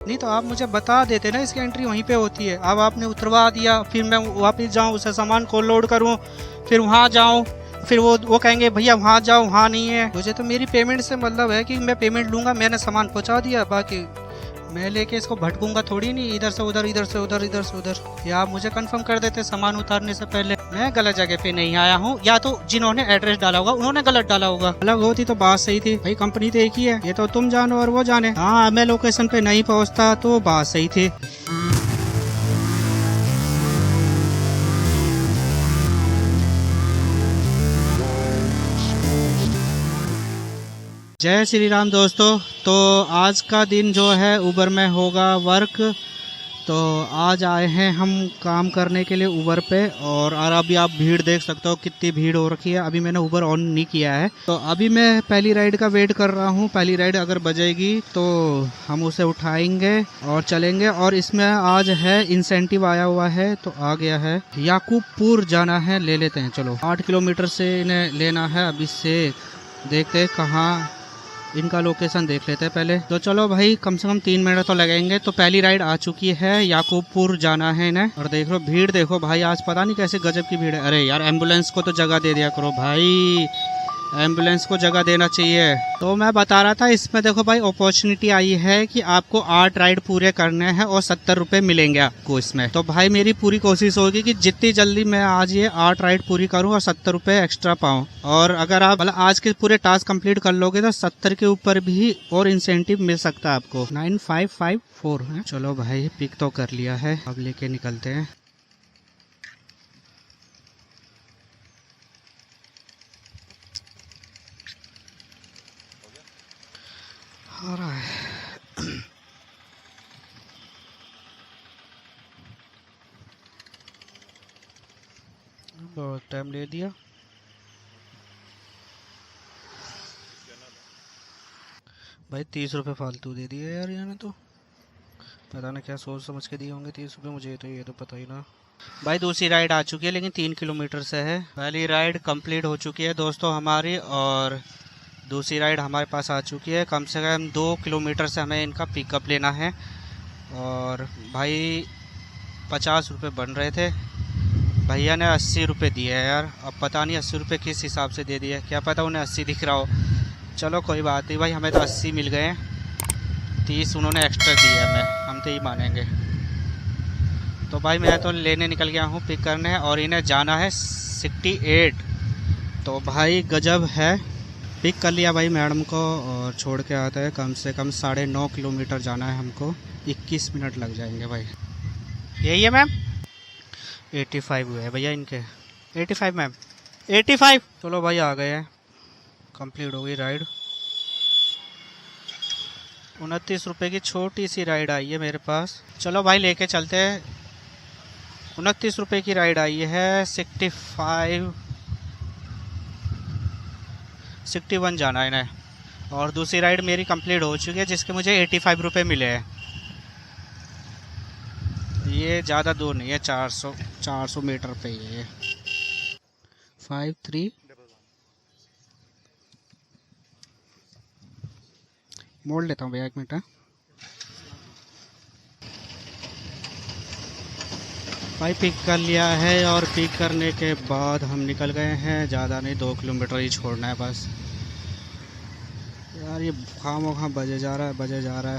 नहीं तो आप मुझे बता देते ना, इसकी एंट्री वहीं पे होती है। अब आपने उतरवा दिया, फिर मैं वापस जाऊँ उसे सामान को लोड करूँ, फिर वहाँ जाऊँ, फिर वो कहेंगे भैया वहाँ जाओ, वहाँ नहीं है। मुझे तो मेरी पेमेंट से मतलब है कि मैं पेमेंट लूँगा, मैंने सामान पहुँचा दिया, बाकी मैं लेके इसको भटकूंगा थोड़ी नहीं, इधर से उधर, इधर से उधर, इधर से उधर। या आप मुझे कंफर्म कर देते सामान उतारने से पहले। मैं गलत जगह पे नहीं आया हूँ, या तो जिन्होंने एड्रेस डाला होगा उन्होंने गलत डाला होगा। अलग होती तो बात सही थी भाई, कंपनी तो एक ही है, ये तो तुम जानो और वो जाने। हाँ, मैं लोकेशन पे नहीं पहुँचता तो बात सही थी। जय श्री राम दोस्तों। तो आज का दिन जो है उबर में होगा वर्क। तो आज आए हैं हम काम करने के लिए उबर पे, और अभी आप भीड़ देख सकते हो कितनी भीड़ हो रखी है। अभी मैंने उबर ऑन नहीं किया है, तो अभी मैं पहली राइड का वेट कर रहा हूँ। पहली राइड अगर बजेगी तो हम उसे उठाएंगे और चलेंगे। और इसमें आज है इंसेंटिव आया हुआ है, तो आ गया है। याकूबपुर जाना है, ले लेते हैं। चलो 8 किलोमीटर से इन्हें लेना है। अभी से देखते हैं कहाँ, इनका लोकेशन देख लेते हैं पहले। तो चलो भाई, कम से कम 3 मिनट तो लगेंगे। तो पहली राइड आ चुकी है, याकूबपुर जाना है इन्हें। और देख लो भीड़, देखो भाई, आज पता नहीं कैसे गजब की भीड़ है। अरे यार, एम्बुलेंस को तो जगह दे दिया करो भाई, एम्बुलेंस को जगह देना चाहिए। तो मैं बता रहा था, इसमें देखो भाई अपॉर्चुनिटी आई है कि आपको 8 राइड पूरे करने हैं और 70 रुपए मिलेंगे आपको इसमें। तो भाई मेरी पूरी कोशिश होगी कि जितनी जल्दी मैं आज ये 8 राइड पूरी करूं और 70 रुपए एक्स्ट्रा पाऊं। और अगर आप मतलब आज के पूरे टास्क कंप्लीट कर लोगे तो 70 के ऊपर भी और इंसेंटिव मिल सकता है आपको। 9554 है। चलो भाई, पिक तो कर लिया है, अब लेके निकलते हैं। हो रहा है, बहुत टाइम ले दिया भाई। 30 रुपए फालतू दे दिए यार इन्होंने तो, पता ना क्या सोच समझ के दिए होंगे 30 रुपए मुझे, तो ये तो पता ही ना। भाई दूसरी राइड आ चुकी है, लेकिन 3 किलोमीटर से है। पहली राइड कंप्लीट हो चुकी है दोस्तों हमारी, और दूसरी राइड हमारे पास आ चुकी है। कम से कम 2 किलोमीटर से हमें इनका पिकअप लेना है। और भाई 50 रुपये बन रहे थे, भैया ने 80 रुपये दिए है यार। अब पता नहीं 80 रुपये किस हिसाब से दे दिए, क्या पता उन्हें 80 दिख रहा हो। चलो कोई बात नहीं भाई, हमें तो 80 मिल गए हैं, 30 उन्होंने एक्स्ट्रा दिए हमें, हम तो ही मानेंगे। तो भाई मैं तो लेने निकल गया हूँ, पिक करने, और इन्हें जाना है 68। तो भाई गजब है, पिक कर लिया भाई मैडम को और छोड़ के आता है। कम से कम 9.5 किलोमीटर जाना है हमको, 21 मिनट लग जाएंगे भाई। यही है मैम, 85 हुए हैं भैया इनके, 85 मैम, 85। चलो भाई आ गए हैं, कंप्लीट हो गई राइड। 29 रुपये की छोटी सी राइड आई है मेरे पास। चलो भाई लेके चलते हैं। 29 रुपये की राइड आई है। 61 जाना है इन्हें। और दूसरी राइड मेरी कंप्लीट हो चुकी है, जिसके मुझे 85 रुपये मिले हैं। ये ज़्यादा दूर नहीं है, 400 मीटर पे ही है ये। 53 मोड़ लेता हूँ भैया, 1 मिनट है भाई। पिक कर लिया है, और पिक करने के बाद हम निकल गए हैं। ज़्यादा नहीं, 2 किलोमीटर ही छोड़ना है बस। यार ये खामोखा बजे जा रहा है, बजे जा रहा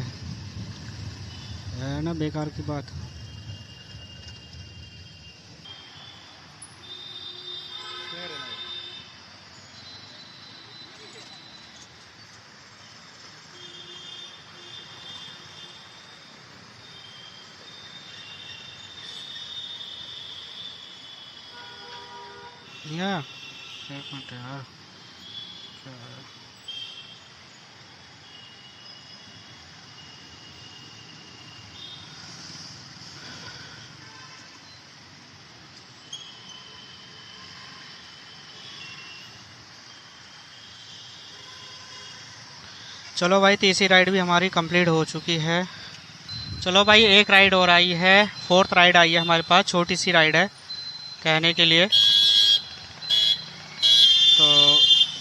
है ना, बेकार की बात। या 1 मिनट यार, चलो भाई तीसरी राइड भी हमारी कंप्लीट हो चुकी है। चलो भाई एक राइड और आई है, 4th राइड आई है हमारे पास। छोटी सी राइड है कहने के लिए। तो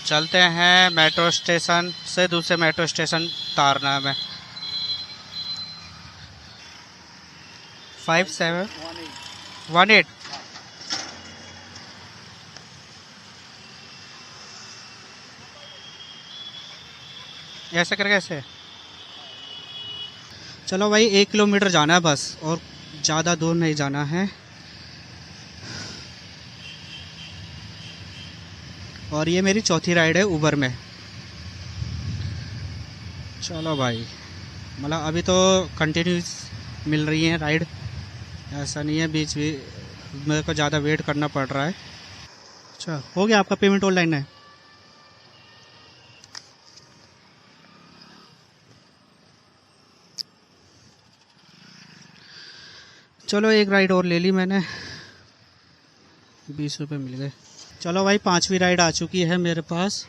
चलते हैं, मेट्रो स्टेशन से दूसरे मेट्रो स्टेशन उतारना है हमें। 5718। ऐसे करके ऐसे। चलो भाई 1 किलोमीटर जाना है बस, और ज़्यादा दूर नहीं जाना है। और ये मेरी चौथी राइड है उबर में। चलो भाई, मतलब अभी तो कंटिन्यूस मिल रही है राइड, ऐसा नहीं है बीच भी मेरे को ज़्यादा वेट करना पड़ रहा है। अच्छा, हो गया आपका पेमेंट ऑनलाइन है? चलो एक राइड और ले ली मैंने, 20 रुपये मिल गए। चलो भाई 5वीं राइड आ चुकी है मेरे पास।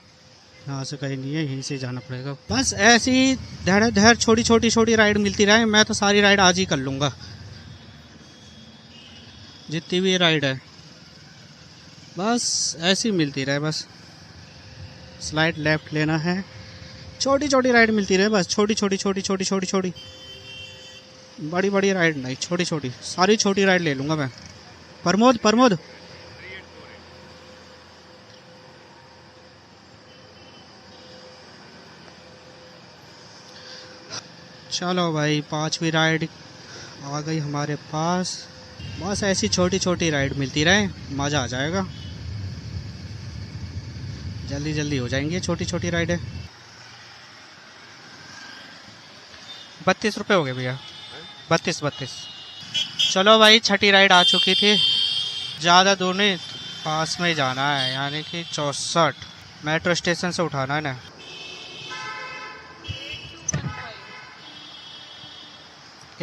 यहाँ से कहीं नहीं है, यहीं से जाना पड़ेगा। बस ऐसी धड़ छोटी छोटी राइड मिलती रहे, मैं तो सारी राइड आज ही कर लूँगा, जितनी भी राइड है बस ऐसी मिलती रहे। बस स्लाइड लेफ्ट लेना है, छोटी छोटी राइड मिलती रहे बस, छोटी बड़ी बड़ी राइड नहीं, छोटी छोटी, सारी छोटी राइड ले लूँगा मैं। प्रमोद चलो भाई 5वीं राइड आ गई हमारे पास। बस ऐसी छोटी छोटी राइड मिलती रहे, मज़ा आ जाएगा, जल्दी जल्दी हो जाएंगी छोटी छोटी राइडें। 32 रुपये हो गए भैया, 32। चलो भाई 6ठी राइड आ चुकी थी, ज़्यादा दूर नहीं, पास में ही जाना है, यानी कि 64 मेट्रो स्टेशन से उठाना है ना।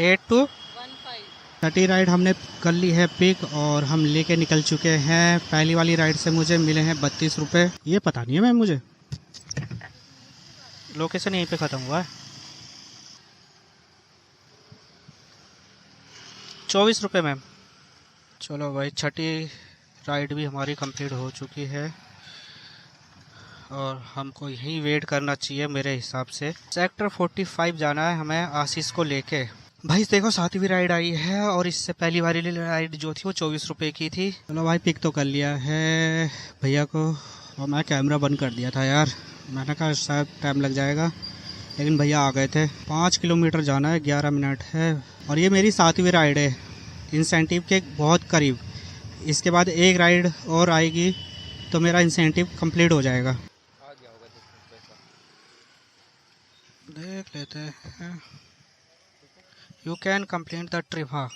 8 to 15। 6ठी राइड हमने कर ली है पिक, और हम लेके निकल चुके हैं। पहली वाली राइड से मुझे मिले हैं 32 रुपये। ये पता नहीं है मैम, मुझे लोकेशन यहीं पे ख़त्म हुआ है। 24 रुपये मैम। चलो भाई 6ठी राइड भी हमारी कंप्लीट हो चुकी है, और हमको यहीं वेट करना चाहिए मेरे हिसाब से। सेक्टर 45 जाना है हमें आशीष को लेके। भाई देखो 7वीं राइड आई है, और इससे पहली वाली राइड जो थी वो 24 रुपये की थी। चलो भाई पिक तो कर लिया है भैया को, और मैं कैमरा बंद कर दिया था यार, मैंने कहा शायद टाइम लग जाएगा, लेकिन भैया आ गए थे। 5 किलोमीटर जाना है, 11 मिनट है, और ये मेरी 7वीं राइड है, इंसेंटिव के बहुत करीब। इसके बाद एक राइड और आएगी तो मेरा इंसेंटिव कंप्लीट हो जाएगा। देख लेते हैं। You can complete the trip. हाँ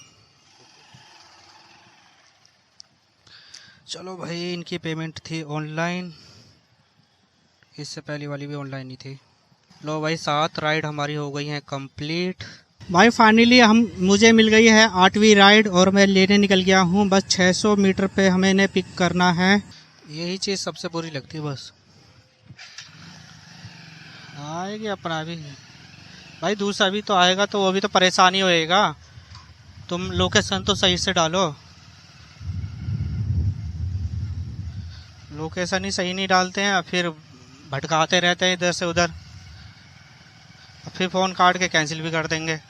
चलो भाई, इनकी पेमेंट थी ऑनलाइन, इससे पहली वाली भी ऑनलाइन ही थी। लो भाई 7 राइड हमारी हो गई हैं कंप्लीट। भाई फाइनली मुझे मिल गई है 8वीं राइड, और मैं लेने निकल गया हूँ। बस 600 मीटर पे हमें इन्हें पिक करना है, यही चीज़ सबसे बुरी लगती है। बस आएगी अपना भी भाई, दूसरा भी तो आएगा, तो वो भी तो परेशानी होएगा। तुम लोकेशन तो सही से डालो, लोकेशन ही सही नहीं डालते हैं, फिर भटकाते रहते हैं इधर से उधर, फिर फ़ोन काट के कैंसिल भी कर देंगे।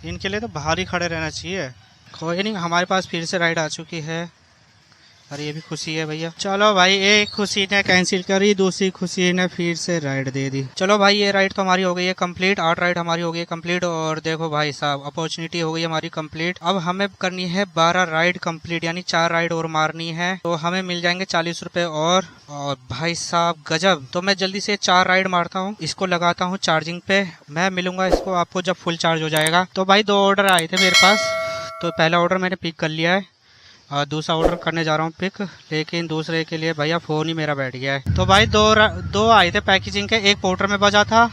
इनके लिए तो बाहर ही खड़े रहना चाहिए। कोई नहीं, हमारे पास फिर से राइड आ चुकी है, अरे ये भी खुशी है भैया। चलो भाई, एक खुशी ने कैंसिल करी, दूसरी खुशी ने फिर से राइड दे दी। चलो भाई ये राइड तो हमारी हो गई है कंप्लीट, 8 राइड हमारी हो गई है कंप्लीट। और देखो भाई साहब, अपॉर्चुनिटी हो गई हमारी कंप्लीट। अब हमें करनी है 12 राइड कंप्लीट, यानी 4 राइड और मारनी है, तो हमें मिल जाएंगे 40 रुपए। और भाई साहब गजब। तो मैं जल्दी से 4 राइड मारता हूँ, इसको लगाता हूँ चार्जिंग पे। मैं मिलूंगा इसको आपको जब फुल चार्ज हो जाएगा। तो भाई 2 ऑर्डर आए थे मेरे पास, तो पहला ऑर्डर मैंने पिक कर लिया है, और दूसरा ऑर्डर करने जा रहा हूँ पिक, लेकिन दूसरे के लिए भैया फ़ोन ही मेरा बैठ गया है। तो भाई दो आए थे पैकेजिंग के, एक पोर्टर में बजा था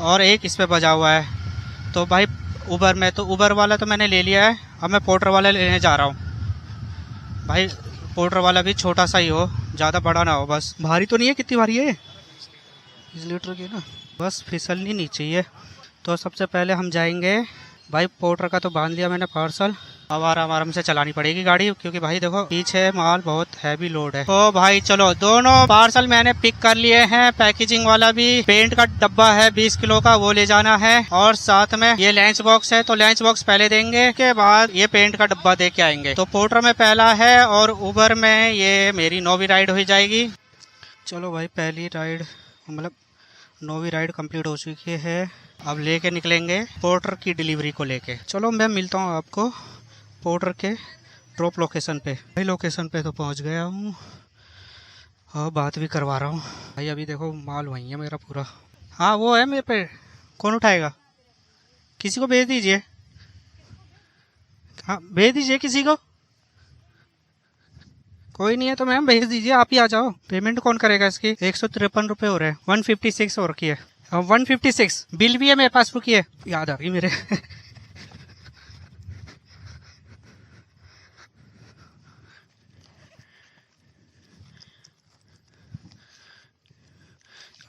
और एक इस पे बजा हुआ है। तो भाई उबर में, तो उबर वाला तो मैंने ले लिया है, अब मैं पोर्टर वाला लेने जा रहा हूँ। भाई पोर्टर वाला भी छोटा सा ही हो, ज़्यादा बड़ा ना हो, बस भारी तो नहीं है। कितनी भारी है? 20 लीटर की ना, बस फिसलनी नहीं चाहिए। तो सबसे पहले हम जाएंगे, भाई पोर्टर का तो बांध लिया मैंने पार्सल, अब आराम आराम से चलानी पड़ेगी गाड़ी, क्योंकि भाई देखो पीछे माल बहुत हैवी लोड है। तो भाई चलो, दोनों पार्सल मैंने पिक कर लिए हैं। पैकेजिंग वाला भी, पेंट का डब्बा है 20 किलो का, वो ले जाना है, और साथ में ये लंच बॉक्स है, तो लंच बॉक्स पहले देंगे, के बाद ये पेंट का डब्बा दे के आएंगे। तो पोर्टर में पहला है और उबर में ये मेरी 9वीं राइड हो जाएगी। चलो भाई, पहली राइड मतलब 9वीं राइड कंप्लीट हो चुकी है। अब लेके निकलेंगे पोर्टर की डिलीवरी को लेके। चलो मैं मिलता हूँ आपको पोर्टर के ड्रॉप लोकेशन पे। भाई लोकेशन पे तो पहुँच गया हूँ और बात भी करवा रहा हूँ। भाई अभी देखो माल वहीं है मेरा पूरा। हाँ वो है मेरे पे, कौन उठाएगा? किसी को भेज दीजिए। हाँ भेज दीजिए किसी को। कोई नहीं है तो मैम भेज दीजिए, आप ही आ जाओ। पेमेंट कौन करेगा इसकी? 153 रुपये हो रहे हैं। 156 हो रखी है। 156 बिल भी है मेरे पास, रुकिए याद आ गई मेरे।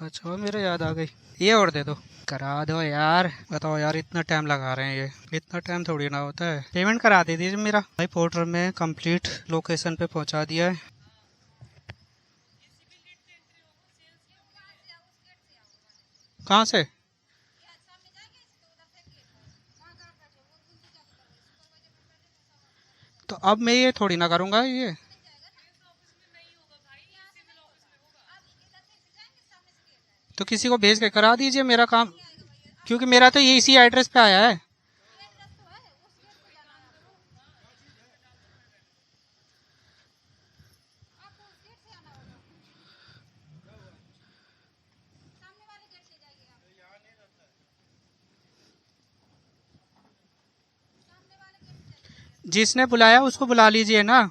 अच्छा मेरे याद आ गई, ये और दे दो, करा दो यार। बताओ यार, इतना टाइम लगा रहे हैं, ये इतना टाइम थोड़ी ना होता है। पेमेंट करा दे दीजिए मेरा। भाई पोर्टर में कंप्लीट लोकेशन पे पहुंचा दिया है। कहाँ से? तो अब मैं ये थोड़ी ना करूँगा ये। तो किसी को भेज के करा दीजिए मेरा काम, क्योंकि मेरा तो ये इसी एड्रेस पे आया है। जिसने बुलाया उसको बुला लीजिए ना।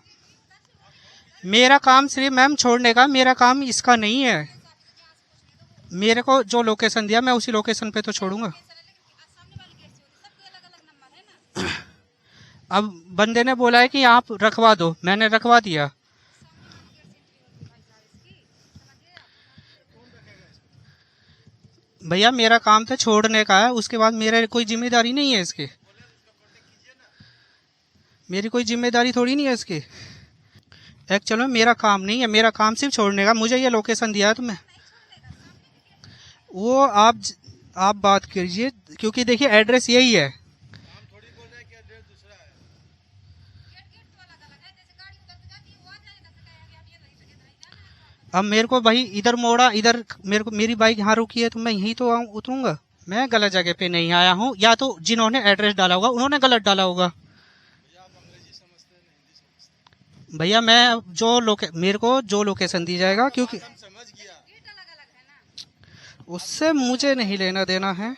मेरा काम सिर्फ मैम छोड़ने का, मेरा काम इसका नहीं है। मेरे को जो लोकेशन दिया मैं उसी लोकेशन पे तो छोड़ूंगा। अब बंदे ने बोला है कि आप रखवा दो, मैंने रखवा दिया। भैया मेरा काम तो छोड़ने का है, उसके बाद मेरे कोई जिम्मेदारी नहीं है इसकी। मेरी कोई जिम्मेदारी थोड़ी नहीं है इसकी। एक्चुअल में मेरा काम नहीं है, मेरा काम सिर्फ छोड़ने का। मुझे ये लोकेशन दिया है तो मैं वो आप बात कीजिए, क्योंकि देखिए एड्रेस यही है। अब मेरे को भाई इधर मोड़ा, इधर मेरे को मेरी बाइक यहाँ रुकी है तो मैं यहीं तो उतरूंगा। मैं गलत जगह पे नहीं आया हूँ, या तो जिन्होंने एड्रेस डाला होगा उन्होंने गलत डाला होगा। भैया मैं मेरे को जो लोकेशन दी जाएगा, क्योंकि उससे मुझे नहीं लेना देना है।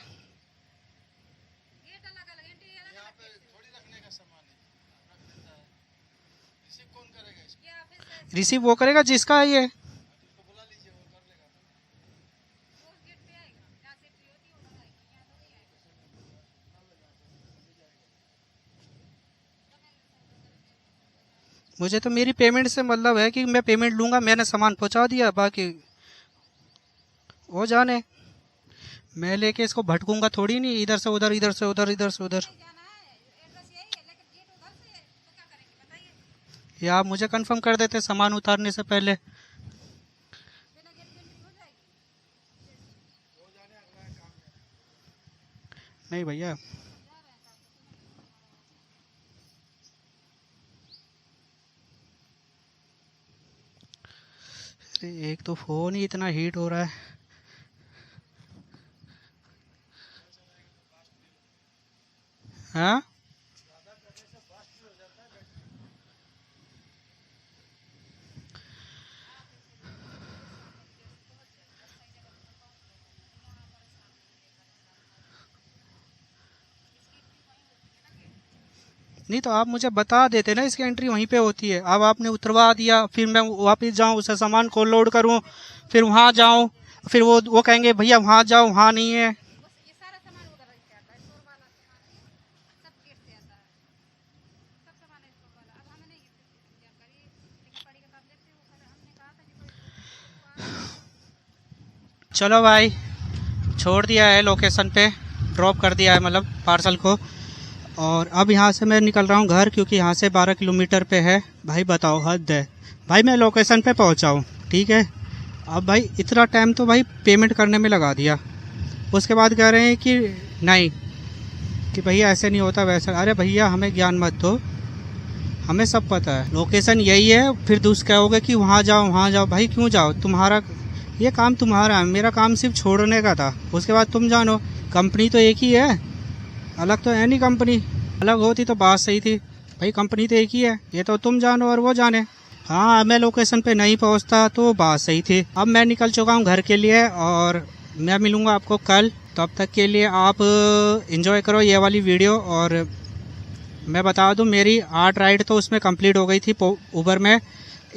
रिसीव वो करेगा जिसका है ये। मुझे तो मेरी पेमेंट से मतलब है कि मैं पेमेंट लूंगा, मैंने सामान पहुंचा दिया, बाकी वो जाने। मैं लेके इसको भटकूंगा थोड़ी नहीं, इधर से उधर, इधर से उधर, इधर से उधर। या आप मुझे कंफर्म कर देते सामान उतारने से पहले। नहीं भैया, एक तो फोन ही इतना हीट हो रहा है। हाँ नहीं तो आप मुझे बता देते ना, इसकी एंट्री वहीं पे होती है। अब आपने उतरवा दिया, फिर मैं वापस जाऊं, उसे सामान को लोड करूं, फिर वहां जाऊं, फिर वो कहेंगे भैया वहां जाओ, वहां नहीं है। चलो भाई, छोड़ दिया है लोकेशन पे, ड्रॉप कर दिया है मतलब पार्सल को। और अब यहाँ से मैं निकल रहा हूँ घर, क्योंकि यहाँ से 12 किलोमीटर पे है। भाई बताओ, हद है भाई। मैं लोकेशन पे पहुँचा हूँ, ठीक है। अब भाई इतना टाइम तो भाई पेमेंट करने में लगा दिया। उसके बाद कह रहे हैं कि नहीं, कि भैया ऐसे नहीं होता वैसा। अरे भैया हमें ज्ञान मत दो, हमें सब पता है, लोकेशन यही है। फिर दूसरा कहोगे कि वहाँ जाओ वहाँ जाओ। भाई क्यों जाओ, तुम्हारा ये काम तुम्हारा है, मेरा काम सिर्फ छोड़ने का था। उसके बाद तुम जानो, कंपनी तो एक ही है, अलग तो है नहीं। कंपनी अलग होती तो बात सही थी, भाई कंपनी तो एक ही है। ये तो तुम जानो और वो जाने। हाँ, मैं लोकेशन पे नहीं पहुंचता तो बात सही थी। अब मैं निकल चुका हूँ घर के लिए और मैं मिलूँगा आपको कल। तब तक के लिए आप एंजॉय करो ये वाली वीडियो। और मैं बता दूं, मेरी 8 राइड तो उसमें कंप्लीट हो गई थी उबर में।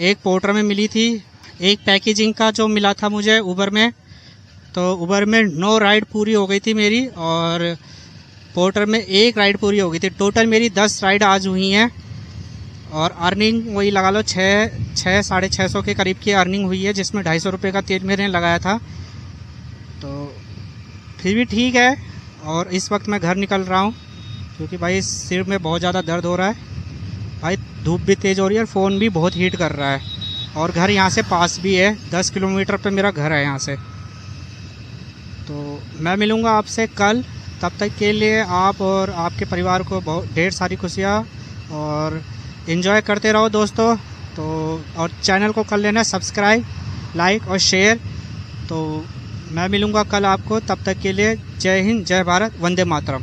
एक पोर्टर में मिली थी, एक पैकेजिंग का जो मिला था मुझे उबर में। तो उबर में 9 राइड पूरी हो गई थी मेरी, और पोर्टर में 1 राइड पूरी हो गई थी। टोटल मेरी 10 राइड आज हुई हैं। और अर्निंग वही लगा लो 600 साढ़े 600 के करीब की अर्निंग हुई है, जिसमें 250 रुपये का तेल मैंने लगाया था। तो फिर भी ठीक है। और इस वक्त मैं घर निकल रहा हूँ, क्योंकि भाई सिर में बहुत ज़्यादा दर्द हो रहा है। भाई धूप भी तेज़ हो रही है और फ़ोन भी बहुत हीट कर रहा है। और घर यहाँ से पास भी है, 10 किलोमीटर पे मेरा घर है यहाँ से। तो मैं मिलूँगा आपसे कल। तब तक के लिए आप और आपके परिवार को बहुत ढेर सारी खुशियाँ, और एंजॉय करते रहो दोस्तों। तो और चैनल को कर लेना सब्सक्राइब, लाइक और शेयर। तो मैं मिलूँगा कल आपको। तब तक के लिए जय हिंद, जय भारत, वंदे मातरम।